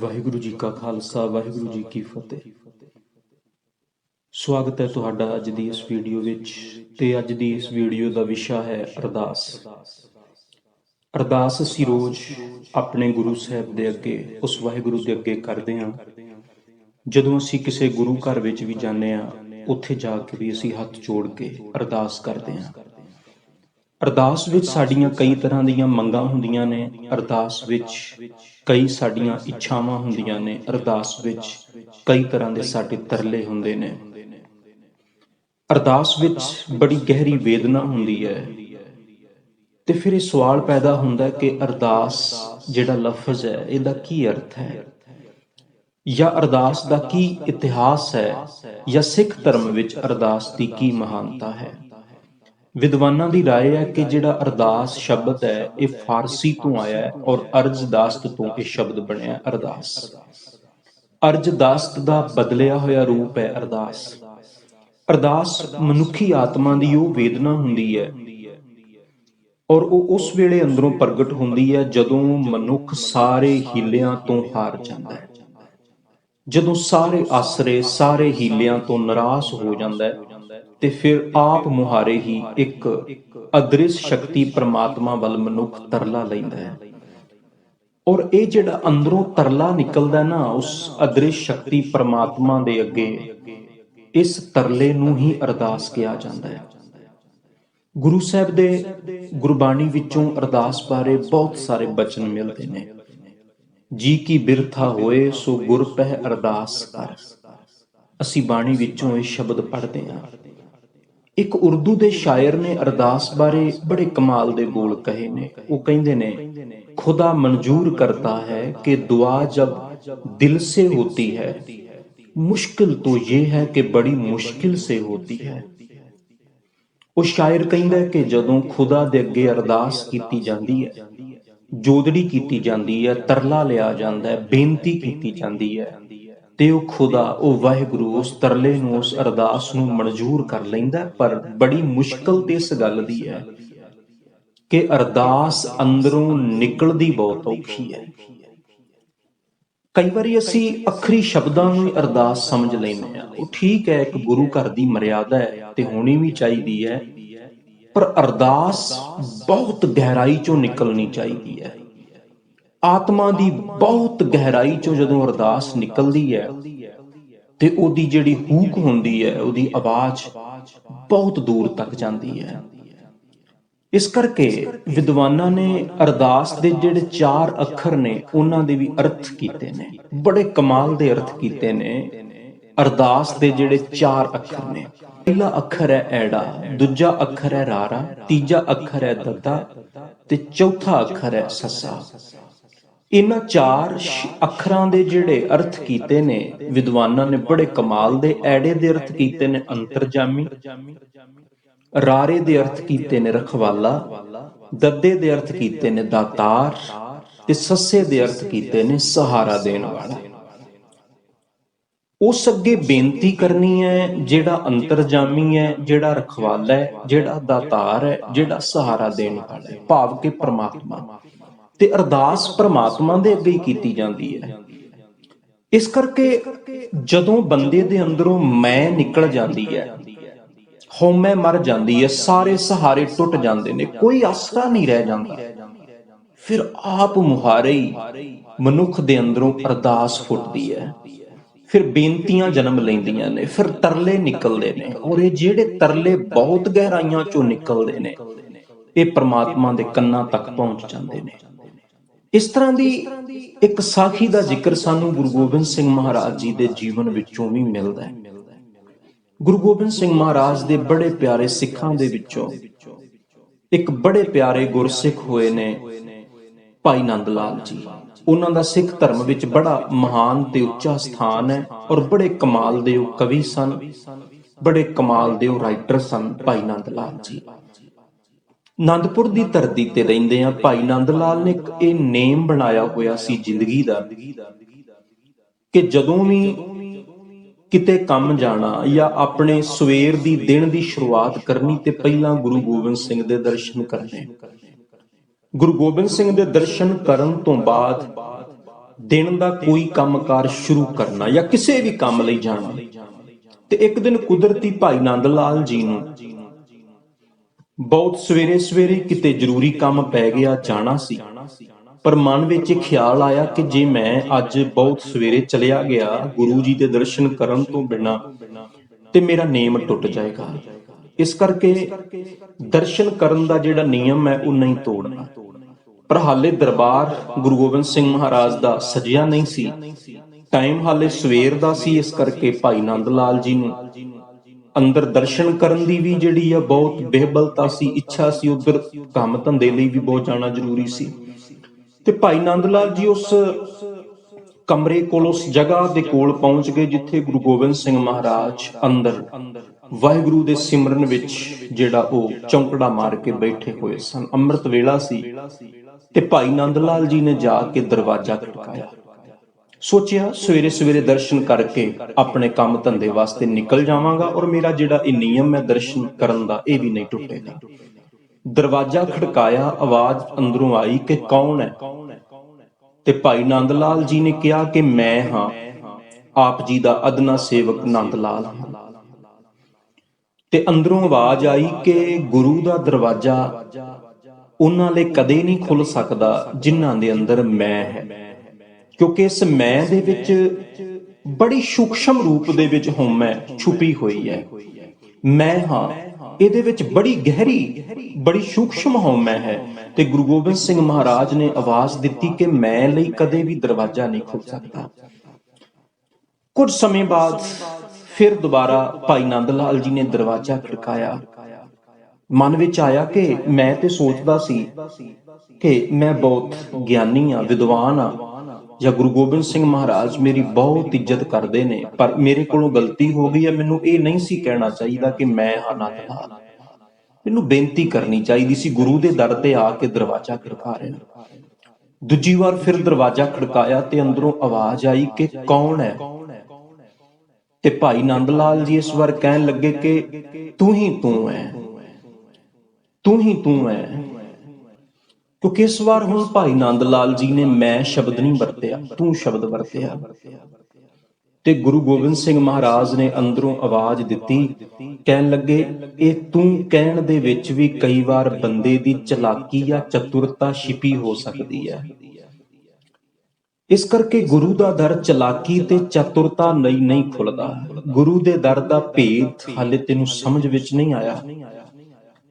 ਵਾਹਿਗੁਰੂ ਜੀ ਕਾ ਖਾਲਸਾ ਵਾਹਿਗੁਰੂ ਜੀ ਕੀ ਫਤਿਹ। ਸਵਾਗਤ ਹੈ ਤੁਹਾਡਾ ਅੱਜ ਦੀ ਇਸ ਵੀਡੀਓ ਵਿੱਚ। ਤੇ ਅੱਜ ਦੀ ਇਸ ਵੀਡੀਓ ਦਾ ਵਿਸ਼ਾ ਹੈ ਅਰਦਾਸ। ਅਰਦਾਸ ਅਸੀਂ ਰੋਜ਼ ਆਪਣੇ ਗੁਰੂ ਸਾਹਿਬ ਦੇ ਅੱਗੇ, ਉਸ ਵਾਹਿਗੁਰੂ ਦੇ ਅੱਗੇ ਕਰਦੇ ਹਾਂ। ਜਦੋਂ ਅਸੀਂ ਕਿਸੇ ਗੁਰੂ ਘਰ ਵਿੱਚ ਵੀ ਜਾਂਦੇ ਹਾਂ, ਉੱਥੇ ਜਾ ਕੇ ਵੀ ਅਸੀਂ ਹੱਥ ਜੋੜ ਕੇ ਅਰਦਾਸ ਕਰਦੇ ਹਾਂ। ਅਰਦਾਸ ਵਿੱਚ ਸਾਡੀਆਂ ਕਈ ਤਰ੍ਹਾਂ ਦੀਆਂ ਮੰਗਾਂ ਹੁੰਦੀਆਂ ਨੇ। ਅਰਦਾਸ ਵਿੱਚ ਕਈ ਸਾਡੀਆਂ ਇੱਛਾਵਾਂ ਹੁੰਦੀਆਂ ਨੇ। ਅਰਦਾਸ ਵਿੱਚ ਕਈ ਤਰ੍ਹਾਂ ਦੇ ਸਾਡੇ ਤਰਲੇ ਹੁੰਦੇ ਨੇ। ਅਰਦਾਸ ਵਿੱਚ ਬੜੀ ਗਹਿਰੀ ਵੇਦਨਾ ਹੁੰਦੀ ਹੈ। ਤੇ ਫਿਰ ਇਹ ਸਵਾਲ ਪੈਦਾ ਹੁੰਦਾ ਕਿ ਅਰਦਾਸ ਜਿਹੜਾ ਲਫ਼ਜ਼ ਹੈ, ਇਹਦਾ ਕੀ ਅਰਥ ਹੈ, ਜਾਂ ਅਰਦਾਸ ਦਾ ਕੀ ਇਤਿਹਾਸ ਹੈ, ਜਾਂ ਸਿੱਖ ਧਰਮ ਵਿੱਚ ਅਰਦਾਸ ਦੀ ਕੀ ਮਹਾਨਤਾ ਹੈ। ਵਿਦਵਾਨਾਂ ਦੀ ਰਾਏ ਹੈ ਕਿ ਜਿਹੜਾ ਅਰਦਾਸ ਸ਼ਬਦ ਹੈ, ਇਹ ਫਾਰਸੀ ਤੋਂ ਆਇਆ ਹੈ ਔਰ ਅਰਜ਼ਦਾਸਤ ਤੋਂ ਇਹ ਸ਼ਬਦ ਬਣਿਆ ਅਰਦਾਸ। ਅਰਜ਼ਦਾਸਤ ਦਾ ਬਦਲਿਆ ਹੋਇਆ ਰੂਪ ਹੈ ਅਰਦਾਸ। ਅਰਦਾਸ ਮਨੁੱਖੀ ਆਤਮਾ ਦੀ ਉਹ ਵੇਦਨਾ ਹੁੰਦੀ ਹੈ ਔਰ ਉਹ ਉਸ ਵੇਲੇ ਅੰਦਰੋਂ ਪ੍ਰਗਟ ਹੁੰਦੀ ਹੈ ਜਦੋਂ ਮਨੁੱਖ ਸਾਰੇ ਹੀਲਿਆਂ ਤੋਂ ਹਾਰ ਜਾਂਦਾ ਹੈ, ਜਦੋਂ ਸਾਰੇ ਆਸਰੇ, ਸਾਰੇ ਹੀਲਿਆਂ ਤੋਂ ਨਿਰਾਸ਼ ਹੋ ਜਾਂਦਾ ਹੈ ਤੇ ਫਿਰ ਆਪ ਮੁਹਾਰੇ ਹੀ ਇੱਕ ਅਦ੍ਰਿਸ਼ ਸ਼ਕਤੀ ਪ੍ਰਮਾਤਮਾ ਵੱਲ ਮਨੁੱਖ ਤਰਲਾ ਲੈਂਦਾ ਹੈ। ਔਰ ਇਹ ਜਿਹੜਾ ਅੰਦਰੋਂ ਤਰਲਾ ਨਿਕਲਦਾ ਨਾ ਉਸ ਅਦ੍ਰਿਸ਼ ਸ਼ਕਤੀ ਪ੍ਰਮਾਤਮਾ ਦੇ ਅੱਗੇ, ਇਸ ਤਰਲੇ ਨੂੰ ਹੀ ਅਰਦਾਸ ਕਿਹਾ ਜਾਂਦਾ ਹੈ। ਗੁਰੂ ਸਾਹਿਬ ਦੇ ਗੁਰਬਾਣੀ ਵਿੱਚੋਂ ਅਰਦਾਸ ਬਾਰੇ ਬਹੁਤ ਸਾਰੇ ਬਚਨ ਮਿਲਦੇ ਨੇ। ਜੀ ਕੀ ਬਿਰਥਾ ਹੋਏ ਸੋ ਗੁਰ ਪਹਿ ਅਰਦਾਸ ਕਰ। ਅਸੀਂ ਬਾਣੀ ਵਿੱਚੋਂ ਇਹ ਸ਼ਬਦ ਪੜ੍ਹਦੇ ਹਾਂ। ਇੱਕ ਉਰਦੂ ਦੇ ਸ਼ਾਇਰ ਨੇ ਅਰਦਾਸ ਬਾਰੇ ਬੜੇ ਕਮਾਲ ਦੇ ਬੋਲ ਕਹੇ ਨੇ। ਉਹ ਕਹਿੰਦੇ ਨੇ, ਖੁਦਾ ਮਨਜ਼ੂਰ ਕਰਤਾ ਹੈ ਕਿ ਦੁਆ ਜਬ ਦਿਲ ਸੇ ਹੋਤੀ ਹੈ, ਮੁਸ਼ਕਿਲ ਤੋਂ ਇਹ ਹੈ ਕਿ ਬੜੀ ਮੁਸ਼ਕਿਲ ਸੇ ਹੋਤੀ ਹੈ। ਉਹ ਸ਼ਾਇਰ ਕਹਿੰਦਾ ਕਿ ਜਦੋਂ ਖੁਦਾ ਦੇ ਅੱਗੇ ਅਰਦਾਸ ਕੀਤੀ ਜਾਂਦੀ ਹੈ, ਜੋਦੜੀ ਕੀਤੀ ਜਾਂਦੀ ਹੈ, ਤਰਲਾ ਲਿਆ ਜਾਂਦਾ ਹੈ, ਬੇਨਤੀ ਕੀਤੀ ਜਾਂਦੀ ਹੈ, ਤੇ ਉਹ ਖੁਦਾ, ਉਹ ਵਾਹਿਗੁਰੂ ਉਸ ਤਰਲੇ ਨੂੰ, ਉਸ ਅਰਦਾਸ ਨੂੰ ਮਨਜ਼ੂਰ ਕਰ ਲੈਂਦਾ। ਪਰ ਬੜੀ ਮੁਸ਼ਕਲ ਤੇ ਇਸ ਗੱਲ ਦੀ ਹੈ ਕਿ ਅਰਦਾਸ ਅੰਦਰੋਂ ਨਿਕਲਦੀ ਬਹੁਤ ਔਖੀ ਹੈ। ਕਈ ਵਾਰੀ ਅਸੀਂ ਅੱਖਰੀ ਸ਼ਬਦਾਂ ਨੂੰ ਹੀ ਅਰਦਾਸ ਸਮਝ ਲੈਂਦੇ ਹਾਂ। ਉਹ ਠੀਕ ਹੈ, ਇੱਕ ਗੁਰੂ ਘਰ ਦੀ ਮਰਿਆਦਾ ਹੈ ਤੇ ਹੋਣੀ ਵੀ ਚਾਹੀਦੀ ਹੈ, ਪਰ ਅਰਦਾਸ ਬਹੁਤ ਗਹਿਰਾਈ ਚੋਂ ਨਿਕਲਣੀ ਚਾਹੀਦੀ ਹੈ। ਆਤਮਾ ਦੀ ਬਹੁਤ ਗਹਿਰਾਈ ਚੋਂ ਜਦੋਂ ਅਰਦਾਸ ਨਿਕਲਦੀ ਹੈ ਤੇ ਉਹਦੀ ਜਿਹੜੀ ਹੂਕ ਹੁੰਦੀ ਹੈ, ਉਹਦੀ ਆਵਾਜ਼ ਬਹੁਤ ਦੂਰ ਤੱਕ ਜਾਂਦੀ ਹੈ। ਇਸ ਕਰਕੇ ਵਿਦਵਾਨਾਂ ਨੇ ਅਰਦਾਸ ਦੇ ਜਿਹੜੇ 4 ਅੱਖਰ ਨੇ, ਉਹਨਾਂ ਦੇ ਵੀ ਅਰਥ ਕੀਤੇ ਨੇ। ਬੜੇ ਕਮਾਲ ਦੇ ਅਰਥ ਕੀਤੇ ਨੇ ਅਰਦਾਸ ਦੇ ਜਿਹੜੇ 4 ਅੱਖਰ ਨੇ। ਪਹਿਲਾ ਅੱਖਰ ਹੈ ਐੜਾ, ਦੂਜਾ ਅੱਖਰ ਹੈ ਰਾਰਾ, ਤੀਜਾ ਅੱਖਰ ਹੈ ਦੱਦਾ ਤੇ ਚੌਥਾ ਅੱਖਰ ਹੈ ਸੱਸਾ। ਇਹਨਾਂ 4 ਅੱਖਰਾਂ ਦੇ ਜਿਹੜੇ ਅਰਥ ਕੀਤੇ ਨੇ ਵਿਦਵਾਨਾਂ ਨੇ ਬੜੇ ਕਮਾਲ ਦੇ। ਐੜੇ ਦੇ ਅਰਥ ਕੀਤੇ ਨੇ ਅੰਤਰਜਾਮੀ, ਰਾਰੇ ਦੇ ਅਰਥ ਕੀਤੇ ਨੇ ਰਖਵਾਲਾ, ਦੱਦੇ ਦੇ ਅਰਥ ਕੀਤੇ ਨੇ ਦਾਤਾਰ ਤੇ ਸੱਸੇ ਦੇ ਅਰਥ ਕੀਤੇ ਨੇ ਸਹਾਰਾ ਦੇਣ ਵਾਲਾ। ਉਸ ਅੱਗੇ ਬੇਨਤੀ ਕਰਨੀ ਹੈ ਜਿਹੜਾ ਅੰਤਰਜਾਮੀ ਹੈ, ਜਿਹੜਾ ਰਖਵਾਲਾ ਹੈ, ਜਿਹੜਾ ਦਾਤਾਰ ਹੈ, ਜਿਹੜਾ ਸਹਾਰਾ ਦੇਣ ਵਾਲਾ ਹੈ, ਭਾਵ ਕਿ ਪ੍ਰਮਾਤਮਾ। ਤੇ ਅਰਦਾਸ ਪ੍ਰਮਾਤਮਾ ਦੇ ਅੱਗੇ ਹੀ ਕੀਤੀ ਜਾਂਦੀ ਹੈ। ਇਸ ਕਰਕੇ ਜਦੋਂ ਬੰਦੇ ਦੇ ਅੰਦਰੋਂ ਮੈਂ ਨਿਕਲ ਜਾਂਦੀ ਹੈ, ਹਉਮੈ ਮਰ ਜਾਂਦੀ ਹੈ, ਸਾਰੇ ਸਹਾਰੇ ਟੁੱਟ ਜਾਂਦੇ ਨੇ, ਕੋਈ ਆਸਰਾ ਨਹੀਂ ਰਹਿ ਜਾਂਦਾ, ਫਿਰ ਆਪ ਮੁਹਾਰੇ ਹੀ ਮਨੁੱਖ ਦੇ ਅੰਦਰੋਂ ਅਰਦਾਸ ਫੁੱਟਦੀ ਹੈ। ਫਿਰ ਬੇਨਤੀਆਂ ਜਨਮ ਲੈਂਦੀਆਂ ਨੇ, ਫਿਰ ਤਰਲੇ ਨਿਕਲਦੇ ਨੇ, ਔਰ ਇਹ ਜਿਹੜੇ ਤਰਲੇ ਬਹੁਤ ਗਹਿਰਾਈਆਂ ਚੋਂ ਨਿਕਲਦੇ ਨੇ, ਇਹ ਪ੍ਰਮਾਤਮਾ ਦੇ ਕੰਨਾਂ ਤੱਕ ਪਹੁੰਚ ਜਾਂਦੇ ਨੇ। ਇਸ ਤਰ੍ਹਾਂ ਦੀ ਇੱਕ ਸਾਖੀ ਦਾ ਜ਼ਿਕਰ ਸਾਨੂੰ ਗੁਰੂ ਗੋਬਿੰਦ ਸਿੰਘ ਮਹਾਰਾਜ ਜੀ ਦੇ ਜੀਵਨ ਵਿੱਚੋਂ ਵੀ ਮਿਲਦਾ ਹੈ। ਗੁਰੂ ਗੋਬਿੰਦ ਸਿੰਘ ਮਹਾਰਾਜ ਦੇ ਬੜੇ ਪਿਆਰੇ ਸਿੱਖਾਂ ਦੇ ਵਿੱਚੋਂ ਇੱਕ ਬੜੇ ਪਿਆਰੇ ਗੁਰਸਿੱਖ ਹੋਏ ਨੇ ਭਾਈ ਨੰਦ ਲਾਲ ਜੀ। ਉਹਨਾਂ ਦਾ ਸਿੱਖ ਧਰਮ ਵਿੱਚ ਬੜਾ ਮਹਾਨ ਤੇ ਉੱਚਾ ਸਥਾਨ ਹੈ ਔਰ ਬੜੇ ਕਮਾਲ ਦੇ ਉਹ ਕਵੀ ਸਨ, ਬੜੇ ਕਮਾਲ ਦੇ ਉਹ ਰਾਈਟਰ ਸਨ ਭਾਈ ਨੰਦ ਲਾਲ ਜੀ। ਆਨੰਦਪੁਰ ਦੀ ਧਰਤੀ ਤੇ ਰਹਿੰਦੇ ਆ ਭਾਈ ਨੰਦ ਲਾਲ ਨੇ ਇੱਕ ਇਹ ਨੇਮ ਬਣਾਇਆ ਹੋਇਆ ਸੀ ਜ਼ਿੰਦਗੀ ਦਾ ਕਿ ਜਦੋਂ ਵੀ ਕਿਤੇ ਕੰਮ ਜਾਣਾ ਜਾਂ ਆਪਣੇ ਸਵੇਰ ਦੀ ਦਿਨ ਦੀ ਸ਼ੁਰੂਆਤ ਕਰਨੀ ਤੇ ਪਹਿਲਾਂ ਗੁਰੂ ਗੋਬਿੰਦ ਸਿੰਘ ਦੇ ਦਰਸ਼ਨ ਕਰਨੇ। ਗੁਰੂ ਗੋਬਿੰਦ ਸਿੰਘ ਦੇ ਦਰਸ਼ਨ ਕਰਨ ਤੋਂ ਬਾਅਦ ਦਿਨ ਦਾ ਕੋਈ ਕੰਮਕਾਰ ਸ਼ੁਰੂ ਕਰਨਾ ਜਾਂ ਕਿਸੇ ਵੀ ਕੰਮ ਲਈ ਜਾਣਾ। ਤੇ ਇੱਕ ਦਿਨ ਕੁਦਰਤੀ ਭਾਈ ਨੰਦ ਲਾਲ ਜੀ ਨੂੰ ਬਹੁਤ ਸਵੇਰੇ ਸਵੇਰੇ ਕਿਤੇ ਜ਼ਰੂਰੀ ਕੰਮ ਪੈ ਗਿਆ, ਜਾਣਾ ਸੀ। ਪਰ ਮਨ ਵਿੱਚ ਇਹ ਖਿਆਲ ਆਇਆ ਕਿ ਜੇ ਮੈਂ ਅੱਜ ਬਹੁਤ ਸਵੇਰੇ ਚਲਿਆ ਗਿਆ ਗੁਰੂ ਜੀ ਦੇ ਦਰਸ਼ਨ ਕਰਨ ਤੋਂ ਬਿਨਾਂ ਤੇ ਮੇਰਾ ਨੇਮ ਟੁੱਟ ਜਾਏਗਾ। ਇਸ ਕਰਕੇ ਦਰਸ਼ਨ ਕਰਨ ਦਾ ਜਿਹੜਾ ਨਿਯਮ ਹੈ ਉਹ ਨਹੀਂ ਤੋੜਨਾ। ਪਰ ਹਾਲੇ ਦਰਬਾਰ ਗੁਰੂ ਗੋਬਿੰਦ ਸਿੰਘ ਮਹਾਰਾਜ ਦਾ ਸਜਿਆ ਨਹੀਂ ਸੀ, ਟਾਈਮ ਹਾਲੇ ਸਵੇਰ ਦਾ ਸੀ। ਇਸ ਕਰਕੇ ਭਾਈ ਨੰਦ ਲਾਲ ਜੀ ਨੂੰ ਅੰਦਰ ਦਰਸ਼ਨ ਕਰਨ ਦੀ ਵੀ ਜਿਹੜੀ ਆ ਬਹੁਤ ਬੇਹਬਲਤਾ ਸੀ, ਇੱਛਾ ਸੀ। ਉਧਰ ਕੰਮ ਧੰਦੇ ਲਈ ਵੀ ਬਹੁਤ ਜਾਣਾ ਜ਼ਰੂਰੀ ਸੀ। ਤੇ ਭਾਈ ਨੰਦ ਲਾਲ ਜੀ ਉਸ ਕਮਰੇ ਕੋਲ, ਉਸ ਜਗ੍ਹਾ ਦੇ ਕੋਲ ਪਹੁੰਚ ਗਏ ਜਿੱਥੇ ਗੁਰੂ ਗੋਬਿੰਦ ਸਿੰਘ ਮਹਾਰਾਜ ਅੰਦਰ ਵਾਹਿਗੁਰੂ ਦੇ ਸਿਮਰਨ ਵਿੱਚ ਜਿਹੜਾ ਉਹ ਚੌਂਕੜਾ ਮਾਰ ਕੇ ਬੈਠੇ ਹੋਏ ਸਨ। ਅੰਮ੍ਰਿਤ ਵੇਲਾ ਸੀ ਤੇ ਭਾਈ ਨੰਦ ਲਾਲ ਜੀ ਨੇ ਜਾ ਕੇ ਦਰਵਾਜ਼ਾ ਖੜਕਾਇਆ। ਸੋਚਿਆ ਸਵੇਰੇ ਸਵੇਰੇ ਦਰਸ਼ਨ ਕਰਕੇ ਆਪਣੇ ਕੰਮ ਧੰਦੇ ਵਾਸਤੇ ਨਿਕਲ ਜਾਵਾਂਗਾ ਔਰ ਮੇਰਾ ਜਿਹੜਾ ਇਹ ਨਿਯਮ ਹੈ ਦਰਸ਼ਨ ਕਰਨ ਦਾ, ਇਹ ਵੀ ਨਹੀਂ ਟੁੱਟੇਗਾ। ਦਰਵਾਜ਼ਾ ਖੜਕਾਇਆ, ਆਵਾਜ਼ ਅੰਦਰੋਂ ਆਈ ਕਿ ਕੌਣ ਹੈ? ਤੇ ਭਾਈ ਨੰਦ ਲਾਲ ਜੀ ਨੇ ਕਿਹਾ ਕਿ ਮੈਂ ਹਾਂ, ਆਪ ਜੀ ਦਾ ਅਦਨਾ ਸੇਵਕ ਨੰਦ ਲਾਲ ਹਾਂ। ਤੇ ਅੰਦਰੋਂ ਆਵਾਜ਼ ਆਈ ਕਿ ਗੁਰੂ ਦਾ ਦਰਵਾਜ਼ਾ ਉਹਨਾਂ ਲਈ ਕਦੇ ਨਹੀਂ ਖੁੱਲ ਸਕਦਾ ਜਿਨ੍ਹਾਂ ਦੇ ਅੰਦਰ ਮੈਂ ਹੈ, ਕਿਉਂਕਿ ਇਸ ਮੈਂ ਦੇ ਵਿੱਚ ਬੜੀ ਸੂਖਸ਼ਮ ਰੂਪ ਦੇ ਵਿੱਚ ਹਉਮੈ ਛੁਪੀ ਹੋਈ ਹੈ। ਮੈਂ ਹਾਂ, ਇਹਦੇ ਵਿੱਚ ਬੜੀ ਗਹਿਰੀ, ਬੜੀ ਸੂਖਸ਼ਮ ਹਉਮੈ ਹੈ। ਤੇ ਗੁਰੂ ਗੋਬਿੰਦ ਸਿੰਘ ਮਹਾਰਾਜ ਨੇ ਆਵਾਜ਼ ਦਿੱਤੀ ਕਿ ਮੈਂ ਲਈ ਕਦੇ ਵੀ ਦਰਵਾਜ਼ਾ ਨਹੀਂ ਖੁੱਲ ਸਕਦਾ। ਕੁਝ ਸਮੇਂ ਬਾਅਦ ਫਿਰ ਦੁਬਾਰਾ ਭਾਈ ਨੰਦ ਲਾਲ ਜੀ ਨੇ ਦਰਵਾਜ਼ਾ ਖੜਕਾਇਆ। ਮਨ ਵਿੱਚ ਆਇਆ ਕਿ ਮੈਂ ਤੇ ਸੋਚਦਾ ਸੀ ਕਿ ਮੈਂ ਬਹੁਤ ਗਿਆਨੀ ਆ, ਵਿਦਵਾਨ ਆ, ਜਾਂ ਗੁਰੂ ਗੋਬਿੰਦ ਸਿੰਘ ਮਹਾਰਾਜ ਮੇਰੀ ਬਹੁਤ ਇੱਜ਼ਤ ਕਰਦੇ ਨੇ, ਪਰ ਮੇਰੇ ਕੋਲੋਂ ਗਲਤੀ ਹੋ ਗਈ ਹੈ। ਮੈਨੂੰ ਇਹ ਨਹੀਂ ਸੀ ਕਹਿਣਾ ਚਾਹੀਦਾ ਕਿ ਮੈਂ ਹਾਂ ਨੰਦ ਲਾਲ, ਮੈਨੂੰ ਬੇਨਤੀ ਕਰਨੀ ਚਾਹੀਦੀ ਸੀ। ਗੁਰੂ ਦੇ ਦਰ ਤੇ ਆ ਕੇ ਦਰਵਾਜ਼ਾ ਖੜਕਾ ਰਿਹਾ। ਦੂਜੀ ਵਾਰ ਫਿਰ ਦਰਵਾਜ਼ਾ ਖੜਕਾਇਆ ਤੇ ਅੰਦਰੋਂ ਆਵਾਜ਼ ਆਈ ਕਿ ਕੌਣ ਹੈ? ਤੇ ਭਾਈ ਨੰਦ ਲਾਲ ਜੀ ਇਸ ਵਾਰ ਕਹਿਣ ਲੱਗੇ ਕਿ ਤੂੰ ਹੀ ਤੂੰ ਹੈ, ਤੂੰ ਹੀ ਤੂੰ ਹੈ। ਕਿਉਂਕਿ ਇਸ ਵਾਰ ਹੁਣ ਭਾਈ ਨੰਦ ਲਾਲ ਜੀ ਨੇ ਮੈਂ ਸ਼ਬਦ ਨਹੀਂ ਵਰਤਿਆ, ਤੂੰ ਸ਼ਬਦ ਵਰਤਿਆ। ਤੇ ਗੁਰੂ ਗੋਬਿੰਦ ਸਿੰਘ ਮਹਾਰਾਜ ਨੇ ਅੰਦਰੋਂ ਆਵਾਜ਼ ਦਿੱਤੀ, ਕਹਿਣ ਲੱਗੇ ਇਹ ਤੂੰ ਕਹਿਣ ਦੇ ਵਿੱਚ ਵੀ ਕਈ ਵਾਰ ਬੰਦੇ ਦੀ ਚਲਾਕੀ ਜਾਂ ਚਤੁਰਤਾ ਛਿਪੀ ਹੋ ਸਕਦੀ ਹੈ। ਇਸ ਕਰਕੇ ਗੁਰੂ ਦਾ ਦਰ ਚਲਾਕੀ ਤੇ ਚਤੁਰਤਾ ਨਹੀਂ ਖੁੱਲਦਾ। ਗੁਰੂ ਦੇ ਦਰ ਦਾ ਭੇਦ ਹਾਲੇ ਤੈਨੂੰ ਸਮਝ ਵਿੱਚ ਨਹੀਂ ਆਇਆ।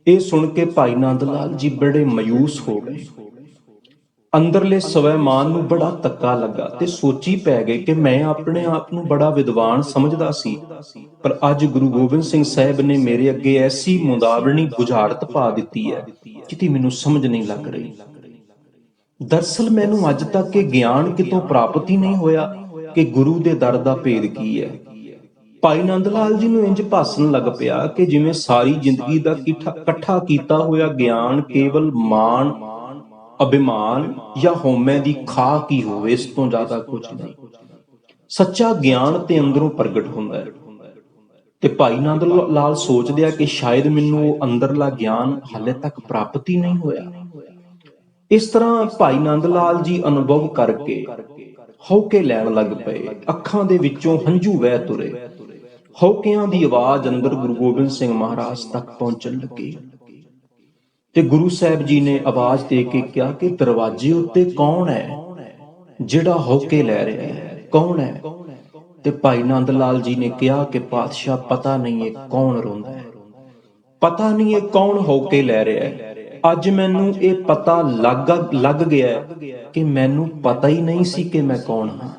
ਇਹ ਸੁਣ ਕੇ ਭਾਈ ਨੰਦ ਲਾਲ ਜੀ ਬੜੇ ਮਾਯੂਸ ਹੋ ਗਏ। ਅੰਦਰਲੇ ਸਵੈਮਾਨ ਨੂੰ ਬੜਾ ਧੱਕਾ ਲੱਗਾ ਤੇ ਸੋਚੀ ਪੈ ਗਏ ਕਿ ਮੈਂ ਆਪਣੇ ਆਪ ਨੂੰ ਬੜਾ ਵਿਦਵਾਨ ਸਮਝਦਾ ਸੀ, ਪਰ ਅੱਜ ਗੁਰੂ ਗੋਬਿੰਦ ਸਿੰਘ ਸਾਹਿਬ ਨੇ ਮੇਰੇ ਅੱਗੇ ਐਸੀ ਮੁਦਾਵਣੀ ਬੁਝਾਰਤ ਪਾ ਦਿੱਤੀ ਹੈ ਜਿਹਦੀ ਮੈਨੂੰ ਸਮਝ ਨਹੀਂ ਲੱਗ ਰਹੀ। ਦਰਅਸਲ ਮੈਨੂੰ ਅੱਜ ਤੱਕ ਇਹ ਗਿਆਨ ਕਿਤੋਂ ਪ੍ਰਾਪਤ ਹੀ ਨਹੀਂ ਹੋਇਆ ਕਿ ਗੁਰੂ ਦੇ ਦਰ ਦਾ ਭੇਦ ਕੀ ਹੈ। ਭਾਈ ਨੰਦ ਲਾਲ ਜੀ ਨੂੰ ਇੰਜ ਭਾਸਣ ਲੱਗ ਪਿਆ ਕਿ ਜਿਵੇਂ ਸਾਰੀ ਜ਼ਿੰਦਗੀ ਦਾ ਇਕੱਠਾ ਕੀਤਾ ਹੋਇਆ ਗਿਆਨ ਕੇਵਲ ਮਾਣ, ਅਭਿਮਾਨ ਜਾਂ ਹਉਮੈ ਦੀ ਖਾਕ ਹੀ ਹੋਵੇ, ਇਸ ਤੋਂ ਜ਼ਿਆਦਾ ਕੁਝ ਨਹੀਂ। ਸੱਚਾ ਗਿਆਨ ਤੇ ਅੰਦਰੋਂ ਪ੍ਰਗਟ ਹੁੰਦਾ ਹੈ। ਤੇ ਭਾਈ ਨੰਦ ਲਾਲ ਸੋਚਦੇ ਆ ਕਿ ਸ਼ਾਇਦ ਮੈਨੂੰ ਉਹ ਅੰਦਰਲਾ ਗਿਆਨ ਹਾਲੇ ਤੱਕ ਪ੍ਰਾਪਤ ਹੀ ਨਹੀਂ ਹੋਇਆ। ਇਸ ਤਰ੍ਹਾਂ ਭਾਈ ਨੰਦ ਲਾਲ ਜੀ ਅਨੁਭਵ ਕਰਕੇ ਹਉਕੇ ਲੈਣ ਲੱਗ ਪਏ। ਅੱਖਾਂ ਦੇ ਵਿੱਚੋਂ ਹੰਝੂ ਵਹਿ ਤੁਰੇ। ਹਉਕਿਆਂ ਦੀ ਆਵਾਜ਼ ਅੰਦਰ ਗੁਰੂ ਗੋਬਿੰਦ ਸਿੰਘ ਮਹਾਰਾਜ ਤੱਕ ਪਹੁੰਚਣ ਲੱਗੀ। ਤੇ ਗੁਰੂ ਸਾਹਿਬ ਜੀ ਨੇ ਆਵਾਜ਼ ਦੇ ਕੇ ਕਿਹਾ ਕਿ ਦਰਵਾਜ਼ੇ ਉੱਤੇ ਕੌਣ ਹੈ ਜਿਹੜਾ ਹਉਕੇ ਲੈ ਰਿਹਾ ਹੈ? ਕੌਣ ਹੈ? ਤੇ ਭਾਈ ਨੰਦ ਲਾਲ ਜੀ ਨੇ ਕਿਹਾ ਕਿ ਪਾਤਸ਼ਾਹ ਪਤਾ ਨਹੀਂ ਇਹ ਕੌਣ ਰੋਂਦਾ ਹੈ, ਪਤਾ ਨਹੀਂ ਇਹ ਕੌਣ ਹਉਕੇ ਲੈ ਰਿਹਾ ਹੈ। ਅੱਜ ਮੈਨੂੰ ਇਹ ਪਤਾ ਲੱਗ ਗਿਆ ਕਿ ਮੈਨੂੰ ਪਤਾ ਹੀ ਨਹੀਂ ਸੀ ਕਿ ਮੈਂ ਕੌਣ ਹਾਂ।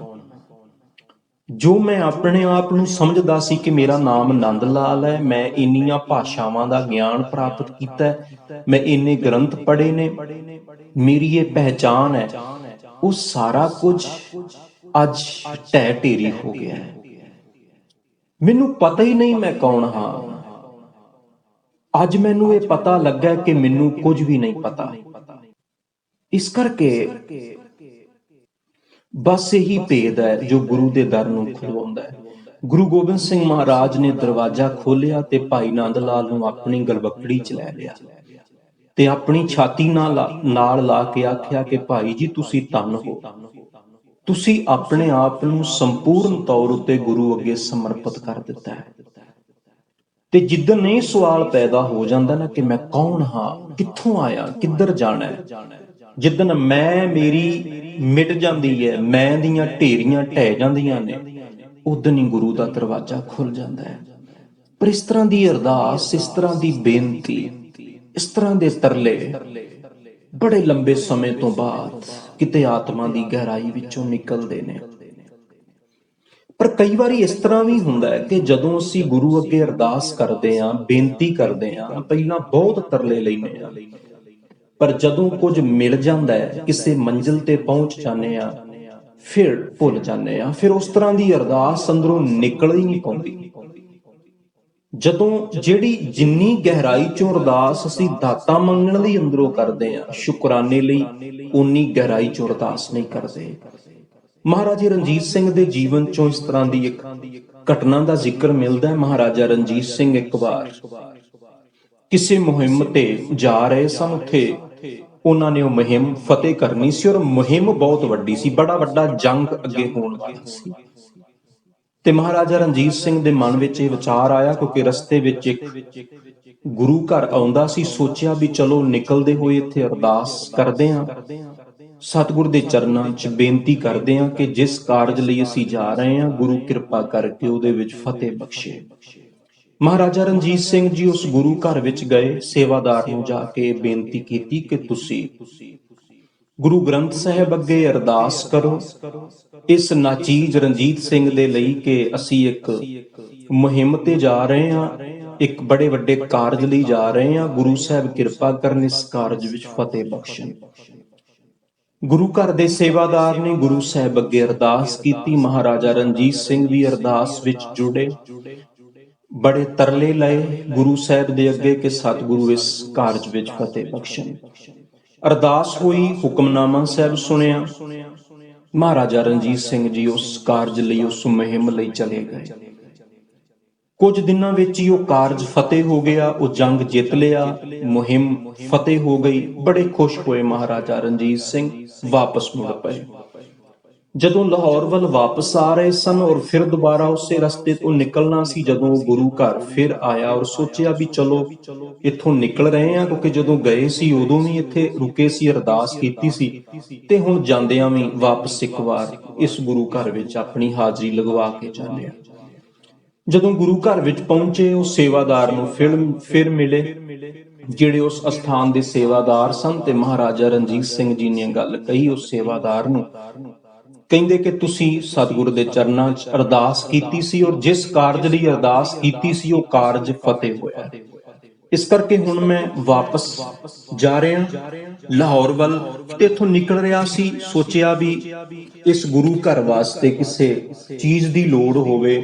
ਜੋ ਮੈਂ ਆਪਣੇ ਆਪ ਨੂੰ ਸਮਝਦਾ ਸੀ ਕਿ ਮੇਰਾ ਨਾਮ ਨੰਦ ਲਾਲ ਹੈ, ਮੈਂ ਇੰਨੀਆਂ ਭਾਸ਼ਾਵਾਂ ਦਾ ਗਿਆਨ ਪ੍ਰਾਪਤ ਕੀਤਾ, ਮੈਂ ਇੰਨੇ ਗ੍ਰੰਥ ਪੜ੍ਹੇ ਨੇ, ਮੇਰੀ ਇਹ ਪਹਿਚਾਨ ਹੈ, ਉਹ ਸਾਰਾ ਕੁਝ ਅੱਜ ਢਹਿ ਢੇਰੀ ਹੋ ਗਿਆ ਹੈ। ਮੈਨੂੰ ਪਤਾ ਹੀ ਨਹੀਂ ਮੈਂ ਕੌਣ ਹਾਂ। ਅੱਜ ਮੈਨੂੰ ਇਹ ਪਤਾ ਲੱਗਾ ਕਿ ਮੈਨੂੰ ਕੁਝ ਵੀ ਨਹੀਂ ਪਤਾ। ਇਸ ਕਰਕੇ ਬਸ ਇਹੀ ਭੇਦ ਹੈ ਜੋ ਗੁਰੂ ਦੇ ਦਰ ਨੂੰ ਖੁਲਵਾਉਂਦਾ ਹੈ। ਗੁਰੂ ਗੋਬਿੰਦ ਸਿੰਘ ਮਹਾਰਾਜ ਨੇ ਦਰਵਾਜ਼ਾ ਖੋਲਿਆ ਤੇ ਭਾਈ ਨੰਦ ਲਾਲ ਨੂੰ ਆਪਣੀ ਗਲਵੱਕੜੀ ਚ ਲੈ ਲਿਆ ਤੇ ਆਪਣੀ ਛਾਤੀ ਨਾਲ ਲਾ ਕੇ ਆਖਿਆ ਕਿ ਭਾਈ ਜੀ ਤੁਸੀਂ ਧੰਨ ਹੋ, ਤੁਸੀਂ ਆਪਣੇ ਆਪ ਨੂੰ ਸੰਪੂਰਨ ਤੌਰ ਉੱਤੇ ਗੁਰੂ ਅੱਗੇ ਸਮਰਪਿਤ ਕਰ ਦਿੱਤਾ ਹੈ। ਤੇ ਜਿੱਦਣ ਇਹ ਸਵਾਲ ਪੈਦਾ ਹੋ ਜਾਂਦਾ ਨਾ ਕਿ ਮੈਂ ਕੌਣ ਹਾਂ, ਕਿੱਥੋਂ ਆਇਆ, ਕਿੱਧਰ ਜਾਣਾ ਹੈ, ਜਿੱਦਣ ਮੈਂ ਮੇਰੀ ਮਿਟ ਜਾਂਦੀ ਹੈ, ਮੈਂ ਦੀਆਂ ਢੇਰੀਆਂ ਢਹਿ ਜਾਂਦੀਆਂ ਨੇ, ਉਦਣ ਹੀ ਗੁਰੂ ਦਾ ਦਰਵਾਜ਼ਾ ਖੁੱਲ ਜਾਂਦਾ ਹੈ। ਪਰ ਇਸ ਤਰ੍ਹਾਂ ਦੀ ਅਰਦਾਸ, ਇਸ ਤਰ੍ਹਾਂ ਦੀ ਬੇਨਤੀ, ਇਸ ਤਰ੍ਹਾਂ ਦੇ ਤਰਲੇ ਬੜੇ ਲੰਬੇ ਸਮੇਂ ਤੋਂ ਬਾਅਦ ਕਿਤੇ ਆਤਮਾ ਦੀ ਗਹਿਰਾਈ ਵਿੱਚੋਂ ਨਿਕਲਦੇ ਨੇ। ਪਰ ਕਈ ਵਾਰੀ ਇਸ ਤਰ੍ਹਾਂ ਵੀ ਹੁੰਦਾ ਹੈ ਕਿ ਜਦੋਂ ਅਸੀਂ ਗੁਰੂ ਅੱਗੇ ਅਰਦਾਸ ਕਰਦੇ ਹਾਂ, ਬੇਨਤੀ ਕਰਦੇ ਹਾਂ, ਪਹਿਲਾਂ ਬਹੁਤ ਤਰਲੇ ਲੈਂਦੇ ਹਾਂ, ਪਰ ਜਦੋਂ ਕੁਝ ਮਿਲ ਜਾਂਦਾ ਹੈ, ਕਿਸੇ ਮੰਜ਼ਿਲ ਤੇ ਪਹੁੰਚ ਜਾਂਦੇ ਹਾਂ, ਫਿਰ ਭੁੱਲ ਜਾਂਦੇ ਹਾਂ। ਫਿਰ ਉਸ ਤਰ੍ਹਾਂ ਦੀ ਅਰਦਾਸ ਅੰਦਰੋਂ ਨਿਕਲ ਹੀ ਨਹੀਂ ਪਾਉਂਦੀ। ਜਦੋਂ ਜਿਹੜੀ ਜਿੰਨੀ ਗਹਿਰਾਈ ਚੋਂ ਅਰਦਾਸ ਅਸੀਂ ਦਾਤਾ ਮੰਗਣ ਲਈ ਅੰਦਰੋਂ ਕਰਦੇ ਹਾਂ, ਸ਼ੁਕਰਾਨੇ ਲਈ, ਉਨੀ ਗਹਿਰਾਈ ਚੋਂ ਅਰਦਾਸ ਨਹੀਂ ਕਰਦੇ। ਮਹਾਰਾਜਾ ਰਣਜੀਤ ਸਿੰਘ ਦੇ ਜੀਵਨ ਚੋਂ ਇਸ ਤਰ੍ਹਾਂ ਦੀ ਇੱਕ ਘਟਨਾ ਦਾ ਜ਼ਿਕਰ ਮਿਲਦਾ ਹੈ। ਮਹਾਰਾਜਾ ਰਣਜੀਤ ਸਿੰਘ ਇੱਕ ਵਾਰ ਕਿਸੇ ਮੁਹਿੰਮ ਤੇ ਜਾ ਰਹੇ ਸਨ। ਉੱਥੇ ਉਹਨਾਂ ਨੇ ਉਹ ਮੁਹਿੰਮ ਫਤਿਹ ਕਰਨੀ ਸੀ ਔਰ ਮੁਹਿੰਮ ਬਹੁਤ ਵੱਡੀ ਸੀ, ਬੜਾ ਵੱਡਾ ਜੰਗ ਅੱਗੇ ਹੋਣ ਵਾਲਾ ਸੀ। ਤੇ ਮਹਾਰਾਜਾ ਰਣਜੀਤ ਸਿੰਘ ਦੇ ਮਨ ਵਿੱਚ ਇਹ ਵਿਚਾਰ ਆਇਆ, ਕਿਉਂਕਿ ਰਸਤੇ ਵਿੱਚ ਇੱਕ ਗੁਰੂ ਘਰ ਆਉਂਦਾ ਸੀ। ਸੋਚਿਆ ਵੀ ਚਲੋ ਨਿਕਲਦੇ ਹੋਏ ਇੱਥੇ ਅਰਦਾਸ ਕਰਦੇ ਹਾਂ, ਸਤਿਗੁਰ ਦੇ ਚਰਨਾਂ 'ਚ ਬੇਨਤੀ ਕਰਦੇ ਹਾਂ ਕਿ ਜਿਸ ਕਾਰਜ ਲਈ ਅਸੀਂ ਜਾ ਰਹੇ ਹਾਂ, ਗੁਰੂ ਕਿਰਪਾ ਕਰਕੇ ਉਹਦੇ ਵਿੱਚ ਫਤਿਹ ਬਖਸ਼ੇ। ਮਹਾਰਾਜਾ ਰਣਜੀਤ ਸਿੰਘ ਜੀ ਉਸ ਗੁਰੂ ਘਰ ਵਿੱਚ ਗਏ, ਸੇਵਾਦਾਰ ਨੂੰ ਜਾ ਕੇ ਬੇਨਤੀ ਕੀਤੀ ਕਿ ਤੁਸੀਂ ਗੁਰੂ ਗ੍ਰੰਥ ਸਾਹਿਬ ਅੱਗੇ ਅਰਦਾਸ ਕਰੋ ਇਸ ਨਾਚੀਜ਼ ਰਣਜੀਤ ਸਿੰਘ ਦੇ ਲਈ ਕਿ ਅਸੀਂ ਇੱਕ ਮੁਹਿੰਮ ਤੇ ਜਾ ਰਹੇ ਹਾਂ, ਇੱਕ ਬੜੇ ਵੱਡੇ ਕਾਰਜ ਲਈ ਜਾ ਰਹੇ ਹਾਂ, ਗੁਰੂ ਸਾਹਿਬ ਕਿਰਪਾ ਕਰਨ, ਇਸ ਕਾਰਜ ਵਿੱਚ ਫਤਿਹ ਬਖਸ਼ਣ। ਗੁਰੂ ਘਰ ਦੇ ਸੇਵਾਦਾਰ ਨੇ ਗੁਰੂ ਸਾਹਿਬ ਅੱਗੇ ਅਰਦਾਸ ਕੀਤੀ। ਮਹਾਰਾਜਾ ਰਣਜੀਤ ਸਿੰਘ ਵੀ ਅਰਦਾਸ ਵਿੱਚ ਜੁੜੇ, ਬੜੇ ਤਰਲੇ ਲਏ ਗੁਰੂ ਸਾਹਿਬ ਦੇ ਅੱਗੇ ਕਿ ਸਤਿਗੁਰੂ ਇਸ ਕਾਰਜ ਵਿੱਚ ਫਤਿਹ ਬਖਸ਼ਣ। ਅਰਦਾਸ ਹੋਈ, ਹੁਕਮਨਾਮਾ ਸਾਹਿਬ ਸੁਣਿਆ। ਮਹਾਰਾਜਾ ਰਣਜੀਤ ਸਿੰਘ ਜੀ ਉਸ ਕਾਰਜ ਲਈ, ਉਸ ਮੁਹਿੰਮ ਲਈ ਚਲੇ ਗਏ। ਕੁਝ ਦਿਨਾਂ ਵਿੱਚ ਹੀ ਉਹ ਕਾਰਜ ਫਤਿਹ ਹੋ ਗਿਆ, ਉਹ ਜੰਗ ਜਿੱਤ ਲਿਆ, ਮੁਹਿੰਮ ਫਤਿਹ ਹੋ ਗਈ। ਬੜੇ ਖੁਸ਼ ਹੋਏ ਮਹਾਰਾਜਾ ਰਣਜੀਤ ਸਿੰਘ, ਵਾਪਸ ਮੁੜ ਪਏ। ਜਦੋਂ ਲਾਹੌਰ ਵੱਲ ਵਾਪਸ ਆ ਰਹੇ ਸਨ ਔਰ ਫਿਰ ਦੁਬਾਰਾ ਉਸੇ ਰਸਤੇ ਤੋਂ ਨਿਕਲਣਾ ਸੀ, ਜਦੋਂ ਗੁਰੂ ਘਰ ਫਿਰ ਆਇਆ ਔਰ ਸੋਚਿਆ ਵੀ ਚਲੋ ਇੱਥੋਂ ਨਿਕਲ ਰਹੇ ਹਾਂ, ਕਿਉਂਕਿ ਜਦੋਂ ਗਏ ਸੀ ਉਦੋਂ ਵੀ ਇੱਥੇ ਰੁਕੇ ਸੀ, ਅਰਦਾਸ ਕੀਤੀ ਸੀ, ਤੇ ਹੁਣ ਜਾਂਦਿਆਂ ਵੀ ਵਾਪਸ ਇੱਕ ਵਾਰ ਇਸ ਗੁਰੂ ਘਰ ਵਿੱਚ ਆਪਣੀ ਹਾਜ਼ਰੀ ਲਗਵਾ ਕੇ ਜਾਂਦੇ ਆ। ਜਦੋਂ ਗੁਰੂ ਘਰ ਵਿੱਚ ਪਹੁੰਚੇ, ਉਹ ਸੇਵਾਦਾਰ ਨੂੰ ਫਿਰ ਮਿਲੇ, ਜਿਹੜੇ ਉਸ ਅਸਥਾਨ ਦੇ ਸੇਵਾਦਾਰ ਸਨ। ਤੇ ਮਹਾਰਾਜਾ ਰਣਜੀਤ ਸਿੰਘ ਜੀ ਨੇ ਗੱਲ ਕਹੀ ਉਸ ਸੇਵਾਦਾਰ ਨੂੰ, ਕਹਿੰਦੇ ਕਿ ਤੁਸੀਂ ਸਤਿਗੁਰ ਦੇ ਚਰਨਾਂ 'ਚ ਅਰਦਾਸ ਕੀਤੀ ਸੀ ਔਰ ਜਿਸ ਕਾਰਜ ਲਈ ਅਰਦਾਸ ਕੀਤੀ ਸੀ ਉਹ ਕਾਰਜ ਫਤਿਹ ਹੋਇਆ। ਇਸ ਕਰਕੇ ਹੁਣ ਮੈਂ ਵਾਪਸ ਜਾ ਰਿਹਾ ਲਾਹੌਰ ਵੱਲ, ਤੇ ਇੱਥੋਂ ਨਿਕਲ ਰਿਹਾ ਸੀ। ਸੋਚਿਆ ਵੀ ਇਸ ਗੁਰੂ ਘਰ ਵਾਸਤੇ ਕਿਸੇ ਚੀਜ਼ ਦੀ ਲੋੜ ਹੋਵੇ,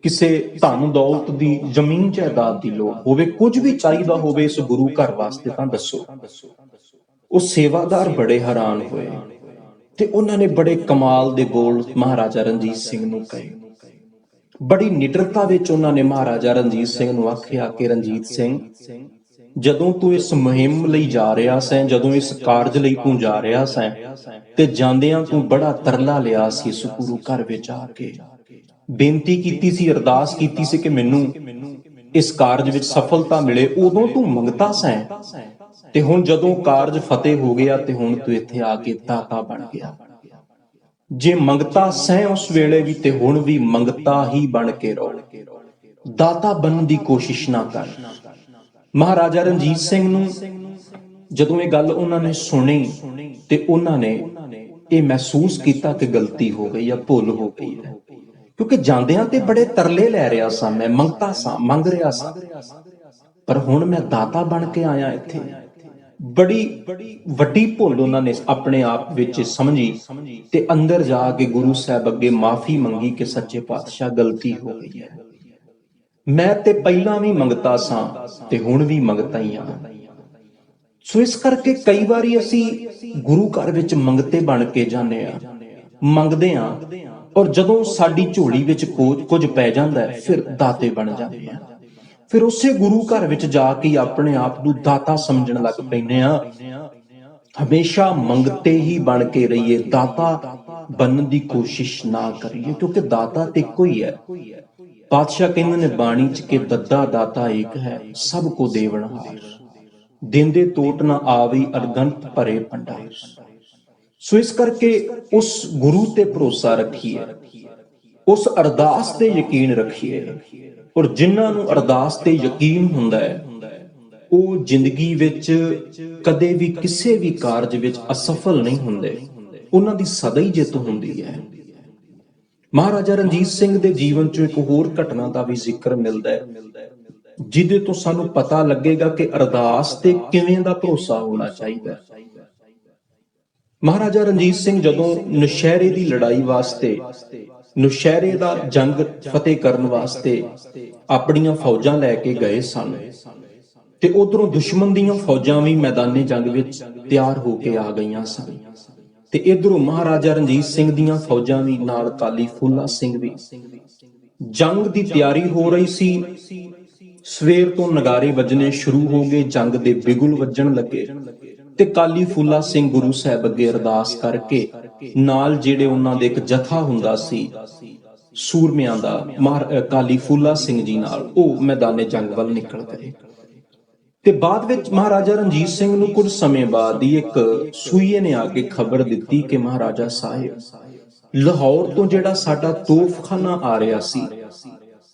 ਕਿਸੇ ਧਨ ਦੌਲਤ ਦੀ, ਜ਼ਮੀਨ ਜਾਇਦਾਦ ਦੀ ਲੋੜ ਹੋਵੇ, ਕੁਝ ਵੀ ਚਾਹੀਦਾ ਹੋਵੇ ਇਸ ਗੁਰੂ ਘਰ ਵਾਸਤੇ ਤਾਂ ਦੱਸੋ। ਉਹ ਸੇਵਾਦਾਰ ਬੜੇ ਹੈਰਾਨ ਹੋਏ ਤੇ ਉਹਨਾਂ ਨੇ ਬੜੇ ਕਮਾਲ ਦੇ ਬੋਲ ਮਹਾਰਾਜਾ ਰਣਜੀਤ ਸਿੰਘ ਨੂੰ ਕਹੇ। ਬੜੀ ਨਿਡਰਤਾ ਵਿੱਚ ਉਹਨਾਂ ਨੇ ਮਹਾਰਾਜਾ ਰਣਜੀਤ ਸਿੰਘ ਨੂੰ ਆਖਿਆ ਕਿ ਰਣਜੀਤ ਸਿੰਘ, ਜਦੋਂ ਤੂੰ ਇਸ ਮੁਹਿੰਮ ਲਈ ਜਾ ਰਿਹਾ ਸੈਂ, ਜਦੋਂ ਇਸ ਕਾਰਜ ਲਈ ਤੂੰ ਜਾ ਰਿਹਾ ਸੈਂ, ਤੇ ਜਾਂਦਿਆਂ ਤੂੰ ਬੜਾ ਤਰਲਾ ਲਿਆ ਸੀ ਇਸ ਗੁਰੂ ਘਰ ਵਿੱਚ ਆ ਕੇ, ਬੇਨਤੀ ਕੀਤੀ ਸੀ, ਅਰਦਾਸ ਕੀਤੀ ਸੀ ਕਿ ਮੈਨੂੰ ਇਸ ਕਾਰਜ ਵਿੱਚ ਸਫਲਤਾ ਮਿਲੇ। ਉਦੋਂ ਤੂੰ ਮੰਗਤਾ ਸੈਂ, ਤੇ ਹੁਣ ਜਦੋਂ ਕਾਰਜ ਫਤਿਹ ਹੋ ਗਿਆ ਤੇ ਹੁਣ ਤੂੰ ਇੱਥੇ ਆ ਕੇ ਦਾਤਾ ਬਣ ਗਿਆ। ਜੇ ਮੰਗਤਾ ਸੈਂ ਉਸ ਵੇਲੇ ਵੀ, ਤੇ ਹੁਣ ਵੀ ਮੰਗਤਾ ਹੀ ਬਣ ਕੇ ਰਹੋ, ਦਾਤਾ ਬਣਨ ਦੀ ਕੋਸ਼ਿਸ਼ ਨਾ ਕਰ। ਮਹਾਰਾਜਾ ਰਣਜੀਤ ਸਿੰਘ ਨੂੰ ਜਦੋਂ ਇਹ ਗੱਲ ਉਹਨਾਂ ਨੇ ਸੁਣੀ ਤੇ ਉਹਨਾਂ ਨੇ ਇਹ ਮਹਿਸੂਸ ਕੀਤਾ ਕਿ ਗਲਤੀ ਹੋ ਗਈ ਜਾਂ ਭੁੱਲ ਹੋ ਗਈ ਹੈ, ਕਿਉਂਕਿ ਜਾਂਦਿਆਂ ਤੇ ਬੜੇ ਤਰਲੇ ਲੈ ਰਿਹਾ ਸਾਂ, ਮੈਂ ਮੰਗਤਾ ਸਾਂ, ਮੰਗ ਰਿਹਾ ਸਾਂ, ਪਰ ਹੁਣ ਮੈਂ ਦਾਤਾ ਬਣ ਕੇ ਆਇਆ ਇੱਥੇ। ਬੜੀ ਵੱਡੀ ਭੁੱਲ ਉਹਨਾਂ ਨੇ ਆਪਣੇ ਆਪ ਵਿੱਚ ਸਮਝੀ ਤੇ ਅੰਦਰ ਜਾ ਕੇ ਗੁਰੂ ਸਾਹਿਬ ਅੱਗੇ ਮਾਫੀ ਮੰਗੀ ਕਿ ਸੱਚੇ ਪਾਤਸ਼ਾਹ ਗਲਤੀ ਹੋ ਗਈ ਹੈ, ਮੈਂ ਤੇ ਪਹਿਲਾਂ ਵੀ ਮੰਗਤਾ ਸਾਂ ਤੇ ਹੁਣ ਵੀ ਮੰਗਤਾ ਹੀ ਹਾਂ। ਸੋ ਇਸ ਕਰਕੇ ਕਈ ਵਾਰੀ ਅਸੀਂ ਗੁਰੂ ਘਰ ਵਿੱਚ ਮੰਗਤੇ ਬਣ ਕੇ ਜਾਂਦੇ ਆ, ਮੰਗਦੇ ਆ, ਔਰ ਜਦੋਂ ਸਾਡੀ ਝੋਲੀ ਵਿੱਚ ਕੁਝ ਪੈ ਜਾਂਦਾ ਹੈ ਫਿਰ ਦਾਤੇ ਬਣ ਜਾਂਦੇ ਆ। ਫਿਰ ਉਸੇ ਗੁਰੂ ਘਰ ਵਿੱਚ ਜਾ ਕੇ ਆਪਣੇ ਆਪ ਨੂੰ ਦਾਤਾ ਸਮਝਣ ਲੱਗ ਪੈਂਦੇ ਆ। ਹਮੇਸ਼ਾ ਮੰਗਤੇ ਹੀ ਬਣ ਕੇ ਰਹੀਏ, ਦਾਤਾ ਬਣਨ ਦੀ ਕੋਸ਼ਿਸ਼ ਨਾ ਕਰੀਏ, ਕਿਉਂਕਿ ਦਾਤਾ ਤੇ ਇੱਕੋ ਹੀ ਹੈ। ਪਾਤਸ਼ਾਹ ਕਹਿੰਦੇ ਨੇ ਬਾਣੀ ਚ ਕਿ ਦੱਦਾ ਦਾਤਾ ਏਕ ਹੈ, ਸਭ ਕੋ ਦੇਵਨਹਾਰ, ਦਿੰਦੇ ਟੋਟ ਨਾ ਆਵੀ, ਅਰਗੰਤ ਭਰੇ ਭੰਡਾਰ। ਸੋ ਇਸ ਕਰਕੇ ਉਸ ਗੁਰੂ ਤੇ ਭਰੋਸਾ ਰੱਖੀਏ, ਉਸ ਅਰਦਾਸ ਤੇ ਯਕੀਨ ਰੱਖੀਏ। ਔਰ ਜਿਨ੍ਹਾਂ ਨੂੰ ਅਰਦਾਸ ਤੇ ਯਕੀਨ ਹੁੰਦਾ ਹੈ ਉਹ ਜ਼ਿੰਦਗੀ ਵਿੱਚ ਕਦੇ ਵੀ ਕਿਸੇ ਵੀ ਕਾਰਜ ਵਿੱਚ ਅਸਫਲ ਨਹੀਂ ਹੁੰਦੇ, ਉਹਨਾਂ ਦੀ ਸਦਾ ਹੀ ਜਿੱਤ ਹੁੰਦੀ ਹੈ। ਮਹਾਰਾਜਾ ਰਣਜੀਤ ਸਿੰਘ ਦੇ ਜੀਵਨ ਚੋਂ ਇੱਕ ਹੋਰ ਘਟਨਾ ਦਾ ਵੀ ਜ਼ਿਕਰ ਮਿਲਦਾ ਹੈ, ਜਿਹਦੇ ਤੋਂ ਸਾਨੂੰ ਪਤਾ ਲੱਗੇਗਾ ਕਿ ਅਰਦਾਸ ਤੇ ਕਿਵੇਂ ਦਾ ਭਰੋਸਾ ਹੋਣਾ ਚਾਹੀਦਾ ਹੈ। ਮਹਾਰਾਜਾ ਰਣਜੀਤ ਸਿੰਘ ਜਦੋਂ ਨੌਸ਼ਹਿਰੇ ਦੀ ਲੜਾਈ ਵਾਸਤੇ, ਨੌਸ਼ਹਿਰੇ ਦਾ ਜੰਗ ਫਤਿਹ ਕਰਨ ਵਾਸਤੇ ਆਪਣੀਆਂ ਫੌਜਾਂ ਲੈ ਕੇ ਗਏ ਸਨ, ਤੇ ਉਧਰੋਂ ਦੁਸ਼ਮਣ ਦੀਆਂ ਫੌਜਾਂ ਵੀ ਮੈਦਾਨੇ ਜੰਗ ਵਿੱਚ ਤਿਆਰ ਹੋ ਕੇ ਆ ਗਈਆਂ ਸਨ, ਤੇ ਇਧਰੋਂ ਮਹਾਰਾਜਾ ਰਣਜੀਤ ਸਿੰਘ ਦੀਆਂ ਫੌਜਾਂ ਵੀ ਨਾਲ, ਕਾਲੀ ਫੂਲਾ ਸਿੰਘ ਵੀ। ਜੰਗ ਦੀ ਤਿਆਰੀ ਹੋ ਰਹੀ ਸੀ, ਸਵੇਰ ਤੋਂ ਨਗਾਰੇ ਵੱਜਣੇ ਸ਼ੁਰੂ ਹੋ ਗਏ, ਜੰਗ ਦੇ ਬਿਗੁਲ ਵੱਜਣ ਲੱਗੇ, ਤੇ ਕਾਲੀ ਫੂਲਾ ਸਿੰਘ ਗੁਰੂ ਸਾਹਿਬ ਅੱਗੇ ਅਰਦਾਸ ਕਰਕੇ ਨਾਲ ਜਿਹੜੇ ਉਹਨਾਂ ਦੇ ਇੱਕ ਜਥਾ ਹੁੰਦਾ ਸੀ ਸੂਰਮਿਆਂ ਦਾ, ਕਾਲੀ ਫੂਲਾ ਸਿੰਘ ਜੀ ਨਾਲ, ਉਹ ਮੈਦਾਨੇ ਜੰਗ ਵੱਲ ਨਿਕਲ ਗਏ। ਤੇ ਬਾਅਦ ਵਿੱਚ ਮਹਾਰਾਜਾ ਰਣਜੀਤ ਸਿੰਘ ਨੂੰ ਕੁਝ ਸਮੇਂ ਬਾਅਦ ਹੀ ਇੱਕ ਸੂਈਏ ਨੇ ਆ ਕੇ ਖਬਰ ਦਿੱਤੀ ਕਿ ਮਹਾਰਾਜਾ ਸਾਹਿਬ, ਲਾਹੌਰ ਤੋਂ ਜਿਹੜਾ ਸਾਡਾ ਤੋਪਖਾਨਾ ਆ ਰਿਹਾ ਸੀ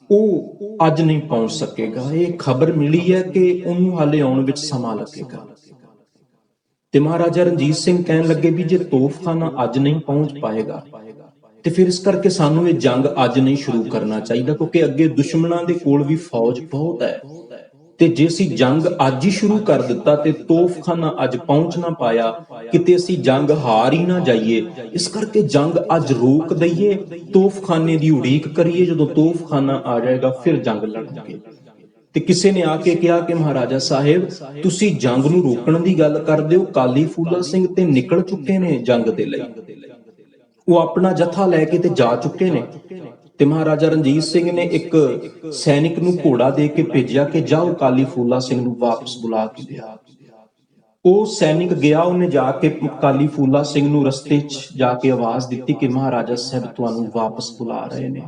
ਉਹ ਅੱਜ ਨਹੀਂ ਪਹੁੰਚ ਸਕੇਗਾ। ਇਹ ਖਬਰ ਮਿਲੀ ਹੈ ਕਿ ਉਹਨੂੰ ਹਾਲੇ ਆਉਣ ਵਿੱਚ ਸਮਾਂ ਲੱਗੇਗਾ। ਤੇ ਮਹਾਰਾਜਾ ਰਣਜੀਤ ਸਿੰਘ ਕਹਿਣ ਲੱਗੇ ਵੀ ਜੇ ਤੋਪਖਾਨਾ ਅੱਜ ਨਹੀਂ ਪਹੁੰਚ ਪਾਏਗਾ ਤੇ ਫਿਰ ਇਸ ਕਰਕੇ ਸਾਨੂੰ ਇਹ ਜੰਗ ਅੱਜ ਨਹੀਂ ਸ਼ੁਰੂ ਕਰਨਾ ਚਾਹੀਦਾ, ਕਿਉਂਕਿ ਅੱਗੇ ਦੁਸ਼ਮਣਾਂ ਦੇ ਕੋਲ ਵੀ ਫੌਜ ਬਹੁਤ ਹੈ, ਤੇ ਜੇ ਅਸੀਂ ਜੰਗ ਅੱਜ ਹੀ ਸ਼ੁਰੂ ਕਰ ਦਿੱਤਾ ਤੇ ਤੋਪਖਾਨਾ ਅੱਜ ਪਹੁੰਚ ਨਾ ਪਾਇਆ, ਕਿਤੇ ਅਸੀਂ ਜੰਗ ਹਾਰ ਹੀ ਨਾ ਜਾਈਏ। ਇਸ ਕਰਕੇ ਜੰਗ ਅੱਜ ਰੋਕ ਦਈਏ, ਤੋਪਖਾਨੇ ਦੀ ਉਡੀਕ ਕਰੀਏ, ਜਦੋਂ ਤੋਪਖਾਨਾ ਆ ਜਾਏਗਾ ਫਿਰ ਜੰਗ ਲੜਾਂਗੇ। ਤੇ ਕਿਸੇ ਨੇ ਆ ਕੇ ਕਿਹਾ ਕਿ ਮਹਾਰਾਜਾ ਸਾਹਿਬ, ਤੁਸੀਂ ਜੰਗ ਨੂੰ ਰੋਕਣ ਦੀ ਗੱਲ ਕਰਦੇ ਹੋ, ਕਾਲੀ ਫੂਲਾ ਸਿੰਘ ਤੇ ਨਿਕਲ ਚੁੱਕੇ ਨੇ ਜੰਗ ਦੇ ਲਈ, ਉਹ ਆਪਣਾ ਜਥਾ ਲੈ ਕੇ ਤੇ ਜਾ ਚੁੱਕੇ ਨੇ। ਤੇ ਮਹਾਰਾਜਾ ਰਣਜੀਤ ਸਿੰਘ ਨੇ ਇੱਕ ਸੈਨਿਕ ਨੂੰ ਘੋੜਾ ਦੇ ਕੇ ਭੇਜਿਆ ਕਿ ਜਾਓ ਕਾਲੀ ਫੂਲਾ ਸਿੰਘ ਨੂੰ ਵਾਪਸ ਬੁਲਾ ਕੇ ਲਿਆ। ਉਹ ਸੈਨਿਕ ਗਿਆ, ਉਹਨੇ ਜਾ ਕੇ ਕਾਲੀ ਫੂਲਾ ਸਿੰਘ ਨੂੰ ਰਸਤੇ 'ਚ ਜਾ ਕੇ ਆਵਾਜ਼ ਦਿੱਤੀ ਕਿ ਮਹਾਰਾਜਾ ਸਾਹਿਬ ਤੁਹਾਨੂੰ ਵਾਪਸ ਬੁਲਾ ਰਹੇ ਨੇ।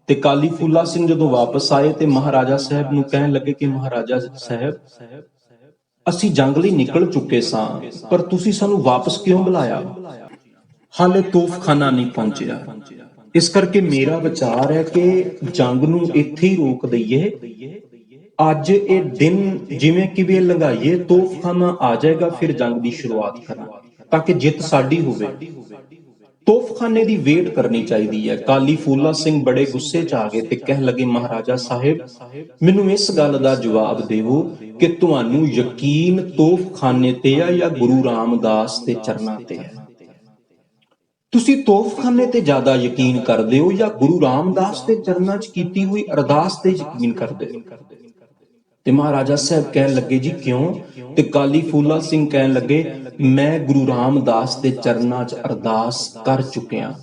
ਤੇ ਕਾਲੀ ਫੂਲਾ ਸਿੰਘ ਜਦੋਂ ਵਾਪਸ ਆਏ ਤੇ ਮਹਾਰਾਜਾ ਸਾਹਿਬ ਨੂੰ ਕਹਿਣ ਲੱਗੇ ਕਿ ਮਹਾਰਾਜਾ ਸਾਹਿਬ, ਅਸੀਂ ਜੰਗ ਲਈ ਨਿਕਲ ਚੁੱਕੇ ਸਾਂ, ਪਰ ਤੁਸੀਂ ਸਾਨੂੰ ਵਾਪਸ ਕਿਉਂ ਬੁਲਾਇਆ? ਹਾਲੇ ਤੋਪਖਾਨਾ ਨਹੀਂ ਪਹੁੰਚਿਆ। ਇਸ ਕਰਕੇ ਮੇਰਾ ਵਿਚਾਰ ਹੈ ਕਿ ਜੰਗ ਨੂੰ ਇੱਥੇ ਹੀ ਰੋਕ ਦਈਏ, ਅੱਜ ਇਹ ਦਿਨ ਜਿਵੇਂ ਕਿ ਵੀ ਲੰਘਾਈਏ, ਤੋਪਖਾਨਾ ਆ ਜਾਏਗਾ ਫਿਰ ਜੰਗ ਦੀ ਸ਼ੁਰੂਆਤ ਕਰਾਂਗੇ ਤਾਂ ਕਿ ਜਿੱਤ ਸਾਡੀ ਹੋਵੇ। ਤੋਪਖਾਨੇ ਦੀ ਵੇਟ ਕਰਨੀ ਚਾਹੀਦੀ ਹੈ। ਕਾਲੀ ਫੂਲਾ ਸਿੰਘ ਬੜੇ ਗੁੱਸੇ 'ਚ ਆ ਗਏ ਤੇ ਕਹਿਣ ਲੱਗੇ ਮਹਾਰਾਜਾ ਸਾਹਿਬ, ਮੈਨੂੰ ਇਸ ਗੱਲ ਦਾ ਜਵਾਬ ਦੇਵੋ ਕਿ ਤੁਹਾਨੂੰ ਯਕੀਨ ਤੋਪਖਾਨੇ ਤੇ ਆ ਜਾਂ ਗੁਰੂ ਰਾਮਦਾਸ ਦੇ ਚਰਨਾਂ ਤੇ ਹੈ? ਤੁਸੀਂ ਤੋਪਖਾਨੇ ਤੇ ਜ਼ਿਆਦਾ ਯਕੀਨ ਕਰਦੇ ਹੋ ਜਾਂ ਗੁਰੂ ਰਾਮਦਾਸ ਦੇ ਚਰਨਾਂ 'ਚ ਕੀਤੀ ਹੋਈ ਅਰਦਾਸ ਤੇ ਯਕੀਨ ਕਰਦੇ ਹੋ? ਤੇ ਮਹਾਰਾਜਾ ਸਾਹਿਬ ਕਹਿਣ ਲੱਗੇ ਜੀ ਕਿਉਂ? ਤੇ ਕਾਲੀ ਫੂਲਾ ਸਿੰਘ ਕਹਿਣ ਲੱਗੇ ਮੈਂ ਗੁਰੂ ਰਾਮਦਾਸ ਦੇ ਚਰਨਾਂ 'ਚ ਅਰਦਾਸ ਕਰ ਚੁੱਕਿਆ,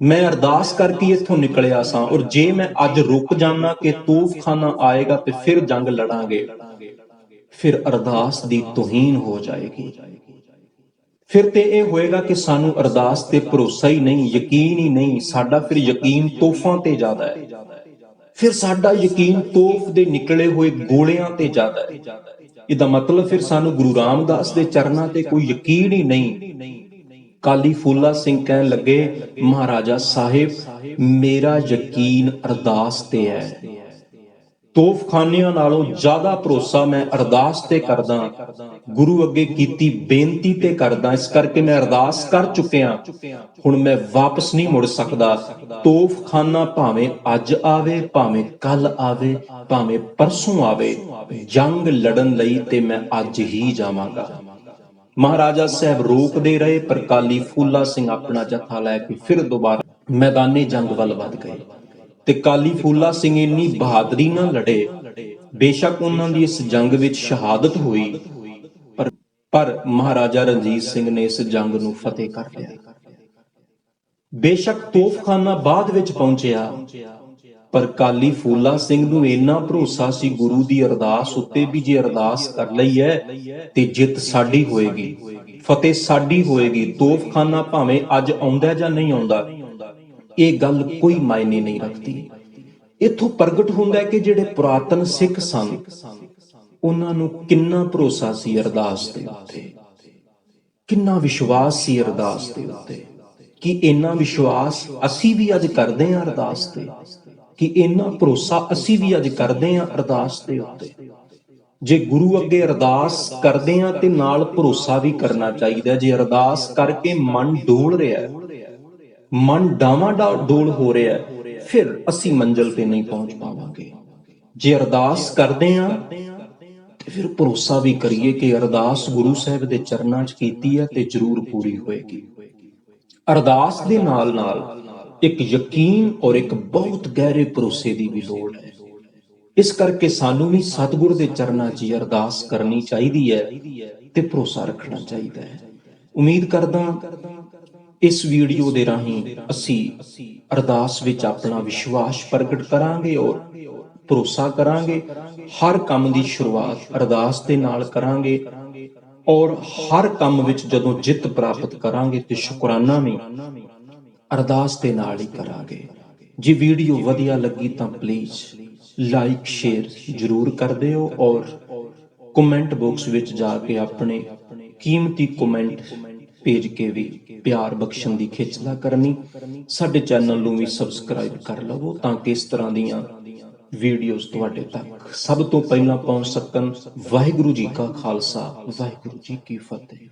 ਮੈਂ ਅਰਦਾਸ ਕਰਕੇ ਇੱਥੋਂ ਨਿਕਲਿਆ ਸਾਂ, ਔਰ ਜੇ ਮੈਂ ਅੱਜ ਰੁਕ ਜਾਣਾ ਕਿ ਤੋਪਖਾਨਾ ਆਏਗਾ ਤੇ ਫਿਰ ਜੰਗ ਲੜਾਂਗੇ, ਫਿਰ ਅਰਦਾਸ ਦੀ ਤੋਹੀਨ ਹੋ ਜਾਏਗੀ। ਫਿਰ ਤੇ ਇਹ ਹੋਏਗਾ ਕਿ ਸਾਨੂੰ ਅਰਦਾਸ ਤੇ ਭਰੋਸਾ ਹੀ ਨਹੀਂ, ਯਕੀਨ ਹੀ ਨਹੀਂ, ਸਾਡਾ ਫਿਰ ਯਕੀਨ ਤੋਫਾਂ ਤੇ ਜ਼ਿਆਦਾ ਹੈ, ਫਿਰ ਸਾਡਾ ਯਕੀਨ ਤੋਫ ਦੇ ਨਿਕਲੇ ਹੋਏ ਗੋਲਿਆਂ ਤੇ ਜ਼ਿਆਦਾ ਹੈ। ਇਹਦਾ ਮਤਲਬ ਫਿਰ ਸਾਨੂੰ ਗੁਰੂ ਰਾਮਦਾਸ ਦੇ ਚਰਨਾਂ ਤੇ ਕੋਈ ਯਕੀਨ ਹੀ ਨਹੀਂ। ਕਾਲੀ ਫੂਲਾ ਸਿੰਘ ਕਹਿਣ ਲੱਗੇ ਮਹਾਰਾਜਾ ਸਾਹਿਬ, ਮੇਰਾ ਯਕੀਨ ਅਰਦਾਸ ਤੇ ਹੈ, ਤੋਫਖਾਨਿਆਂ ਨਾਲੋਂ ਜ਼ਿਆਦਾ ਭਰੋਸਾ ਮੈਂ ਅਰਦਾਸ ਤੇ ਕਰਦਾ, ਗੁਰੂ ਅੱਗੇ ਕੀਤੀ ਬੇਨਤੀ ਤੇ ਕਰਦਾ। ਇਸ ਕਰਕੇ ਮੈਂ ਅਰਦਾਸ ਕਰ ਚੁੱਕਿਆ, ਹੁਣ ਮੈਂ ਵਾਪਸ ਨਹੀਂ ਮੁੜ ਸਕਦਾ। ਤੋਫਖਾਨਾ ਭਾਵੇਂ ਅੱਜ ਆਵੇ, ਭਾਵੇਂ ਕੱਲ ਆਵੇ, ਭਾਵੇਂ ਪਰਸੋਂ ਆਵੇ, ਜੰਗ ਲੜਨ ਲਈ ਤੇ ਮੈਂ ਅੱਜ ਹੀ ਜਾਵਾਂਗਾ। ਮਹਾਰਾਜਾ ਸਾਹਿਬ ਰੋਕਦੇ ਰਹੇ, ਪਰ ਕਾਲੀ ਫੂਲਾ ਸਿੰਘ ਆਪਣਾ ਜਥਾ ਲੈ ਕੇ ਫਿਰ ਦੁਬਾਰਾ ਮੈਦਾਨੇ ਜੰਗ ਵੱਲ ਵੱਧ ਗਏ। ਤੇ ਕਾਲੀ ਫੂਲਾ ਸਿੰਘ ਇੰਨੀ ਬਹਾਦਰੀ ਨਾਲ ਲੜੇ, ਬੇਸ਼ੱਕ ਉਹਨਾਂ ਦੀ ਇਸ ਜੰਗ ਵਿੱਚ ਸ਼ਹਾਦਤ ਹੋਈ, ਪਰ ਮਹਾਰਾਜਾ ਰਣਜੀਤ ਸਿੰਘ ਨੇ ਇਸ ਜੰਗ ਨੂੰ ਫਤਿਹ ਕਰ ਲਿਆ। ਬੇਸ਼ੱਕ ਤੋਪਖਾਨਾ ਬਾਅਦ ਵਿੱਚ ਪਹੁੰਚਿਆ, ਪਰ ਕਾਲੀ ਫੂਲਾ ਸਿੰਘ ਨੂੰ ਇੰਨਾ ਭਰੋਸਾ ਸੀ ਗੁਰੂ ਦੀ ਅਰਦਾਸ ਉੱਤੇ ਵੀ ਜੇ ਅਰਦਾਸ ਕਰ ਲਈ ਹੈ ਤੇ ਜਿੱਤ ਸਾਡੀ ਹੋਏਗੀ। ਫਤਿਹ ਸਾਡੀ ਹੋਏਗੀ। ਤੋਫਖਾਨਾ ਭਾਵੇਂ ਅੱਜ ਆਉਂਦਾ ਜਾਂ ਨਹੀਂ ਆਉਂਦਾ, ਇਹ ਗੱਲ ਕੋਈ ਮਾਇਨੇ ਨਹੀਂ ਰੱਖਦੀ। ਇੱਥੋਂ ਪ੍ਰਗਟ ਹੁੰਦਾ ਹੈ ਕਿ ਜਿਹੜੇ ਪੁਰਾਤਨ ਸਿੱਖ ਸਨ, ਉਹਨਾਂ ਨੂੰ ਕਿੰਨਾ ਭਰੋਸਾ ਸੀ ਅਰਦਾਸ ਦੇ ਉੱਤੇ, ਕਿੰਨਾ ਵਿਸ਼ਵਾਸ ਸੀ ਅਰਦਾਸ ਦੇ ਉੱਤੇ। ਕਿ ਇੰਨਾ ਵਿਸ਼ਵਾਸ ਅਸੀਂ ਵੀ ਅੱਜ ਕਰਦੇ ਹਾਂ ਅਰਦਾਸ ਤੇ, ਕਿ ਇੰਨਾ ਭਰੋਸਾ ਅਸੀਂ ਵੀ ਅੱਜ ਕਰਦੇ ਹਾਂ ਅਰਦਾਸ ਦੇ ਉੱਤੇ। ਜੇ ਗੁਰੂ ਅੱਗੇ ਅਰਦਾਸ ਕਰਦੇ ਹਾਂ ਤੇ ਨਾਲ ਭਰੋਸਾ ਵੀ ਕਰਨਾ ਚਾਹੀਦਾ। ਜੇ ਅਰਦਾਸ ਕਰਕੇ ਮਨ ਡੋਲ ਰਿਹਾ ਹੈ, ਮਨ ਡਾਵਾਂ-ਡੋਲ ਹੋ ਰਿਹਾ ਹੈ, ਫਿਰ ਅਸੀਂ ਮੰਜ਼ਿਲ ਤੇ ਨਹੀਂ ਪਹੁੰਚ ਪਾਵਾਂਗੇ। ਜੇ ਅਰਦਾਸ ਕਰਦੇ ਹਾਂ ਤੇ ਫਿਰ ਭਰੋਸਾ ਵੀ ਕਰੀਏ ਕਿ ਅਰਦਾਸ ਗੁਰੂ ਸਾਹਿਬ ਦੇ ਚਰਨਾਂ 'ਚ ਕੀਤੀ ਹੈ ਤੇ ਜ਼ਰੂਰ ਪੂਰੀ ਹੋਏਗੀ। ਅਰਦਾਸ ਦੇ ਨਾਲ ਨਾਲ ਇੱਕ ਯਕੀਨ ਔਰ ਇੱਕ ਬਹੁਤ ਗਹਿਰੇ ਭਰੋਸੇ ਦੀ ਵੀ ਲੋੜ ਹੈ। ਇਸ ਕਰਕੇ ਸਾਨੂੰ ਵੀ ਸਤਿਗੁਰ ਦੇ ਚਰਨਾਂ 'ਚ ਅਰਦਾਸ ਕਰਨੀ ਚਾਹੀਦੀ ਹੈ ਤੇ ਭਰੋਸਾ ਰੱਖਣਾ ਚਾਹੀਦਾ ਹੈ। ਉਮੀਦ ਕਰਦਾ ਇਸ ਵੀਡੀਓ ਦੇ ਰਾਹੀਂ ਅਸੀਂ ਅਰਦਾਸ ਵਿੱਚ ਆਪਣਾ ਵਿਸ਼ਵਾਸ ਪ੍ਰਗਟ ਕਰਾਂਗੇ ਔਰ ਭਰੋਸਾ ਕਰਾਂਗੇ। ਹਰ ਕੰਮ ਦੀ ਸ਼ੁਰੂਆਤ ਅਰਦਾਸ ਦੇ ਨਾਲ ਕਰਾਂਗੇ ਔਰ ਹਰ ਕੰਮ ਵਿੱਚ ਜਦੋਂ ਜਿੱਤ ਪ੍ਰਾਪਤ ਕਰਾਂਗੇ ਤੇ ਸ਼ੁਕਰਾਨਾ ਵੀ ਅਰਦਾਸ ਦੇ ਨਾਲ ਹੀ ਕਰਾਂਗੇ। ਜੇ ਵੀਡੀਓ ਵਧੀਆ ਲੱਗੀ ਤਾਂ ਪਲੀਜ਼ ਲਾਈਕ ਸ਼ੇਅਰ ਜ਼ਰੂਰ ਕਰ ਦਿਓ ਔਰ ਕਮੈਂਟ ਬਾਕਸ ਵਿੱਚ ਜਾ ਕੇ ਆਪਣੇ ਕੀਮਤੀ ਕਮੈਂਟ ਭੇਜ ਕੇ ਵੀ ਪਿਆਰ ਬਖਸ਼ਣ ਦੀ ਖਿੱਚਲਾ ਕਰਨੀ। ਸਾਡੇ ਚੈਨਲ ਨੂੰ ਵੀ ਸਬਸਕ੍ਰਾਈਬ ਕਰ ਲਵੋ ਤਾਂ ਕਿ ਇਸ ਤਰ੍ਹਾਂ ਦੀਆਂ ਵੀਡੀਓਜ਼ ਤੁਹਾਡੇ ਤੱਕ ਸਭ ਤੋਂ ਪਹਿਲਾਂ ਪਹੁੰਚ ਸਕਣ। ਵਾਹਿਗੁਰੂ ਜੀ ਕਾ ਖਾਲਸਾ, ਵਾਹਿਗੁਰੂ ਜੀ ਕੀ ਫਤਿਹ।